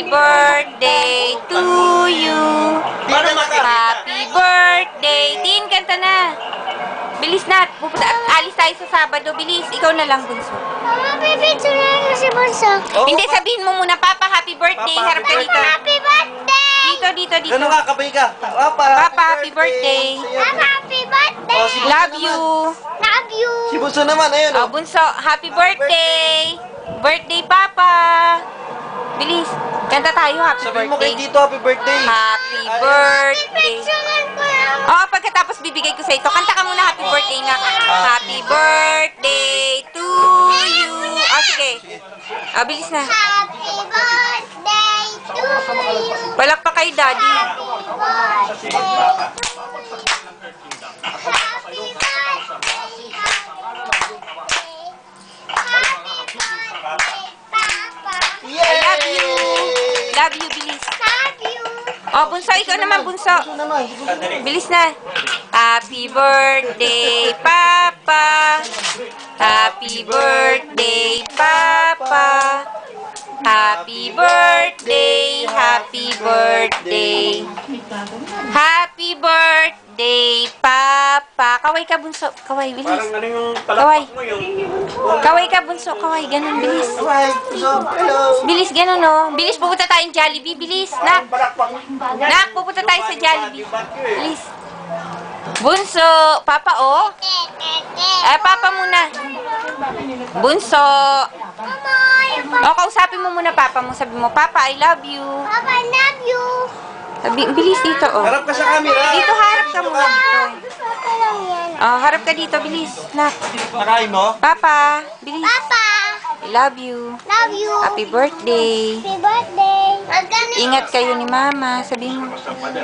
birthday to you. Happy birthday. Tin, kanta na. Bilis na. Alis tayo sa Sabado. Bilis. Ikaw na lang, Bunso. Mama, pipicture na si Bunso. Hindi, sabihin mo muna, Papa, happy birthday. Papa, Harap ka dito. Happy birthday! Dito. Ganun ka, kabay ka. Papa, happy birthday. Mama, happy birthday! Oh, si Bunso Love naman. you. Love you! Si Bunso naman, ayun Oh, Bunso, happy birthday. Birthday, Papa. Bilis. Kanta tayo, happy Sabihin mo kay birthday. Tito, happy birthday. Happy birthday. Pipicturean ko lang. Oh, pagkatapos bibigay ko sa ito. Kanta ka muna, happy birthday na. Happy birthday to you. Oh, sige. Oh, bilis na. Happy birthday to you! Palakpak kay Daddy. Happy birthday to you! Happy birthday! Happy birthday, Papa! I love you. Love you, bilis. Love you! Oh, Bunso, ikaw naman, Bunso. Bunso naman. Si Bunso naman. Bilis na. Happy birthday, Papa. Happy birthday, Papa. Happy birthday, happy birthday. Happy birthday, Papa. Kaway ka, Bunso. Kaway, bilis. Parang ano yung Kaway. palakpak mo yung... Kaway ka, Bunso. Kaway, ganun, bilis. Alright, Bunso. Hello. Bilis, ganun, no? Bilis, pupunta tayong Jollibee. Bilis, nak. Palakpak mo. Nak, pupunta tayo sa Jollibee. Bilis. Bunso. Papa, oh. Papa muna. Bunso. O, kausapin mo muna Papa mo. Sabi mo, Papa, I love you. Papa, I love you! Sabi, bilis dito, oh. Harap ka sa camera. Dito, harap ka muna dito. Papa lang yan. Oh, harap ka dito, bilis. Nak. Nakain mo? Papa, bilis. Papa, I love you. love you! Happy birthday. Happy birthday! Magkano- Ingat kayo ni Mama. Sabi mo,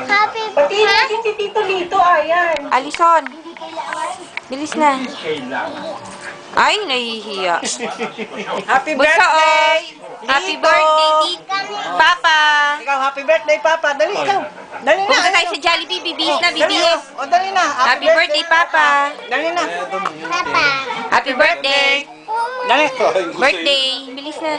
Happy birthday! Si Tito Lito, ayan. Alison. Bilis na. Ay, nahihiya. Happy Bunso, oh. Happy birthday, Tito. Papa. Ikaw, happy birthday, Papa. Dali, ikaw. Dali na. Pumunta tayo sa Jollibee. Bibihis na, bibihis. O, dali na. Happy birthday, Papa. Dali na. Papa! Happy birthday. Dali. Birthday. Bilis na.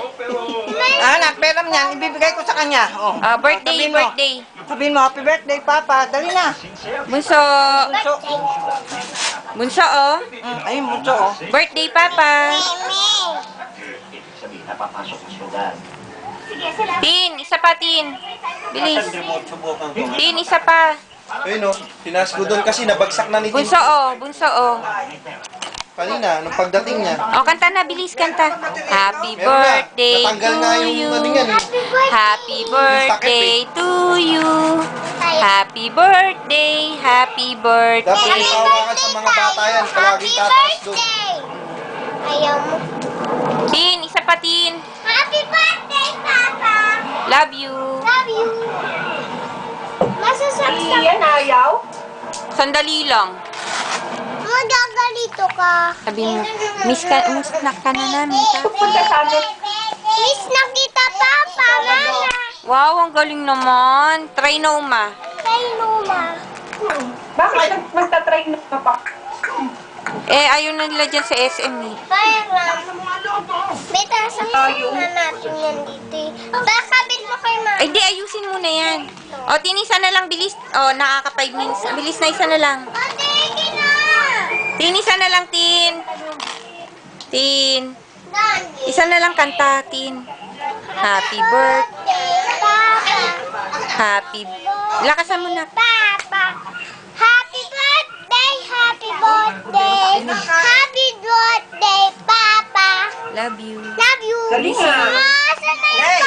Anak, peram niyan. Ibibigay ko sa kanya. Oh. Birthday, Sabihin mo. birthday. Sabihin mo, happy birthday, Papa. Dali na. Bunso. Bunso. Bunso, oh. Ayun, bunso, oh. Birthday, Papa. Tin, isa pa, Tin. Bilis. Tin, isa pa. Ayun o. Tinas ko doon kasi nabagsak na ni Tito. Bunso, oh. Bunso, oh. Kanina, nung pagdating niya. Oh, kanta na. Bilis, kanta. Happy Meron na. birthday Natanggal to nga yung you. ano yan eh. Happy birthday to you. Happy birthday. Happy Dapat birthday. ipawakan sa mga bata yan. Palaging tataas doon. Ayaw mo. Tin, isa pa, Tin. Happy birthday, Papa! Love you. Love you! Masasaksak. Iyan, ayaw. Sandali lang. Magagalito ka. Sabi mo, miss na ka na namin. Pupunta sa amin. Miss na kita, Papa, Mama. Wow, ang galing naman. Try no, ma. Kay Luma. Bakit magta-try na pa? Ayaw na nila dyan sa SM eh. Parang, may tasang na natin yan dito eh. Baka bit mo kay Mama. Ay, di, ayusin mo na yan. O, tinisa na lang, bilis. O, nakaka 5 minutes. Bilis na, isa na lang. Ate, hindi na. Tinisa na lang, Tin. Tin. Gandhi. Isa na lang kanta, Tin. Happy birthday. Papa. Happy. Lakasan mo na. Papa. Happy birthday, happy birthday. Happy birthday, Papa. Love you. Love you. Dali nga. Ah, saan na yung Hey.